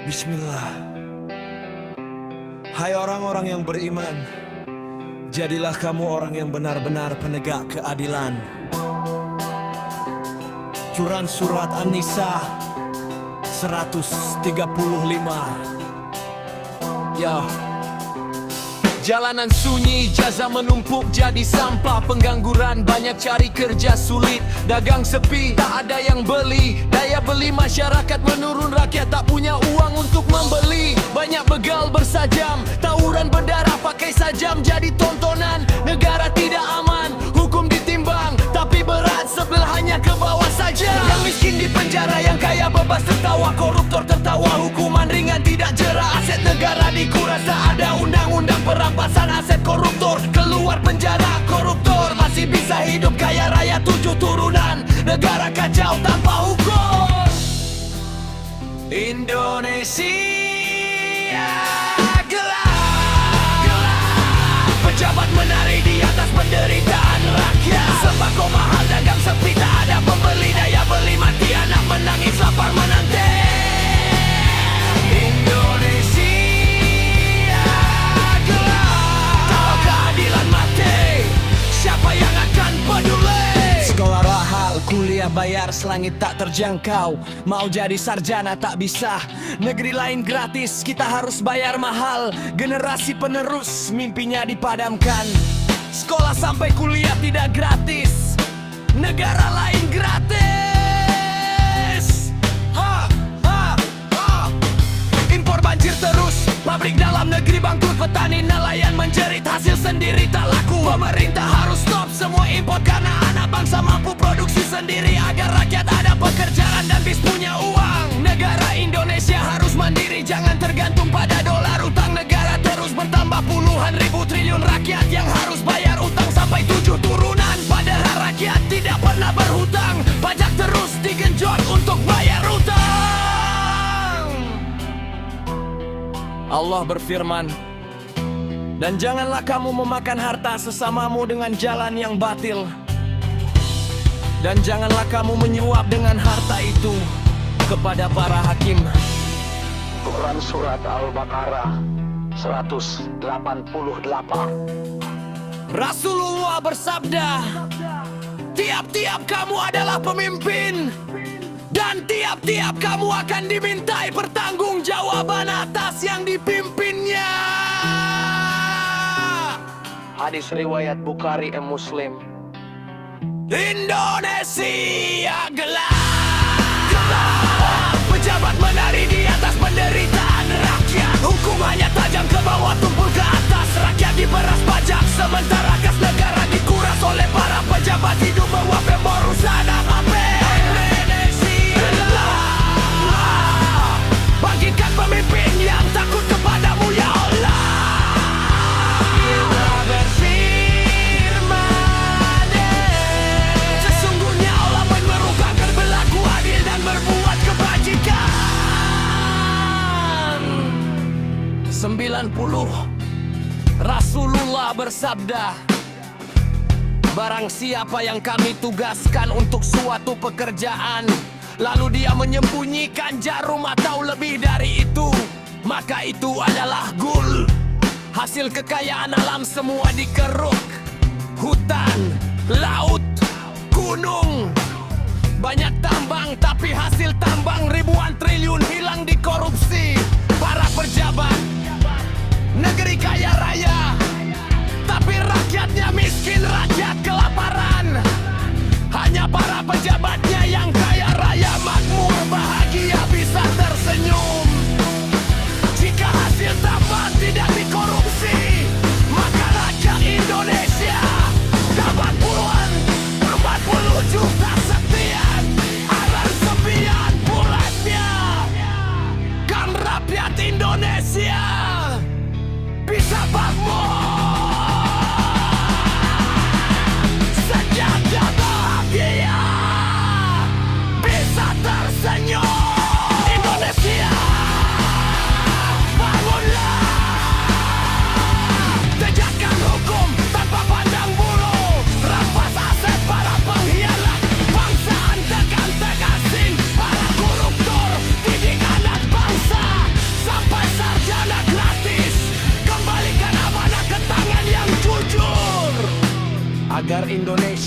Bismillah. Hai orang-orang yang beriman, jadilah kamu orang yang benar-benar penegak keadilan. Quran Surat An-Nisa 135. Ya. Jalanan sunyi, jaza menumpuk jadi sampah. Pengangguran banyak, cari kerja sulit. Dagang sepi, tak ada yang beli. Daya beli masyarakat menurun, rakyat tak punya uang untuk membeli. Banyak begal bersajam, tawuran berdarah pakai sajam jadi tontonan. Negara tidak aman, hukum ditimbang, tapi berat sebelahnya ke bawah saja. Yang miskin di penjara, yang kaya bebas tertawa. Koruptor tertawa, hukuman ringan tidak jera. Aset negara dikuras, tak ada undang-undang perampasan aset koruptor. Keluar penjara koruptor, masih bisa hidup kaya raya 7 turunan. Negara kacau tanpa hukum. Indonesia gelap. Pejabat menari di atas penderitaan rakyat. Sembako mahal, dagang sepi, tak ada pembeli. Daya beli mati, anak menangis lapar menanti. Indonesia gelap. Kalau keadilan mati, siapa yang akan peduli? Sekolah mahal, kuliah bayar, selangit tak terjangkau. Mau jadi sarjana tak bisa, negeri lain gratis, kita harus bayar mahal. Generasi penerus mimpinya dipadamkan. Sekolah sampai kuliah tidak gratis, negara lain gratis. Impor banjir terus, pabrik dalam negeri bangkrut. Petani nelayan menjerit, hasil sendiri tak laku. Pemerintah harus stop semua impor karena anak bangsa mampu produksi sendiri agar rakyat ada pekerjaan dan bis punya uang. Negara Indonesia harus mandiri, jangan tergantung pada dolar. Utang negara terus bertambah, puluhan ribu triliun rakyat yang harus bayar utang sampai 7 turunan. Padahal rakyat tidak pernah berhutang, pajak terus digenjot untuk bayar utang. Allah berfirman, dan janganlah kamu memakan harta sesamamu dengan jalan yang batil. Dan janganlah kamu menyuap dengan harta itu kepada para hakim. Quran Surat Al-Baqarah 188. Rasulullah bersabda, tiap-tiap kamu adalah pemimpin, dan tiap-tiap kamu akan dimintai pertanggungjawaban atas yang dipimpinnya. Hadis riwayat Bukhari dan Muslim. Indonesia gelap. Pejabat menari di atas penderitaan rakyat. Hukumannya tajam ke bawah, tumpul ke atas. Rakyat diperas pajak, sementara kas negara dikuras oleh para pejabat. Hidup mewah pemborosan AKP. Indonesia gelap. Bangkitkan pemimpin yang takut kepadamu ya Allah. Kita berfirman, sesungguhnya Allah menyuruhkan berlaku adil dan berbuat kebajikan. 90. Rasulullah bersabda, barang siapa yang kami tugaskan untuk suatu pekerjaan, lalu dia menyembunyikan jarum atau lebih dari itu, maka itu adalah gul. Hasil kekayaan alam semua dikeruk, hutan, laut, gunung. Banyak tambang, tapi hasil tambang ribuan triliun hilang di korupsi. Para pejabat, negeri kaya raya, tapi rakyatnya miskin, rakyat kelaparan. Hanya para pejabatnya yang kaya raya, makmur, bahagia, bisa tersenyum. Jika hasil tambang tidak dikorupsi, maka rakyat Indonesia dapat puluhan 40 juta sekian. Alan 90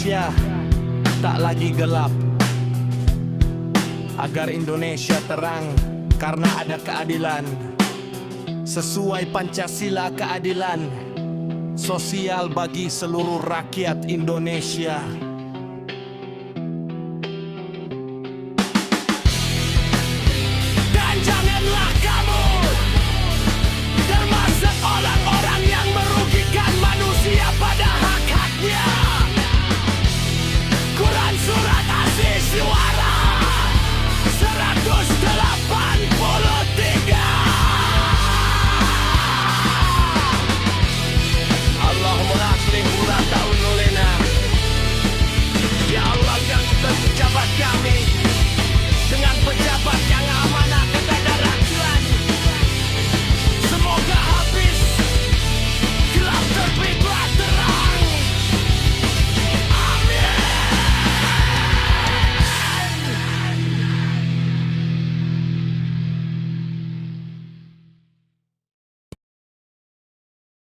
Indonesia tak lagi gelap, agar Indonesia terang karena ada keadilan. Sesuai Pancasila, keadilan sosial bagi seluruh rakyat Indonesia.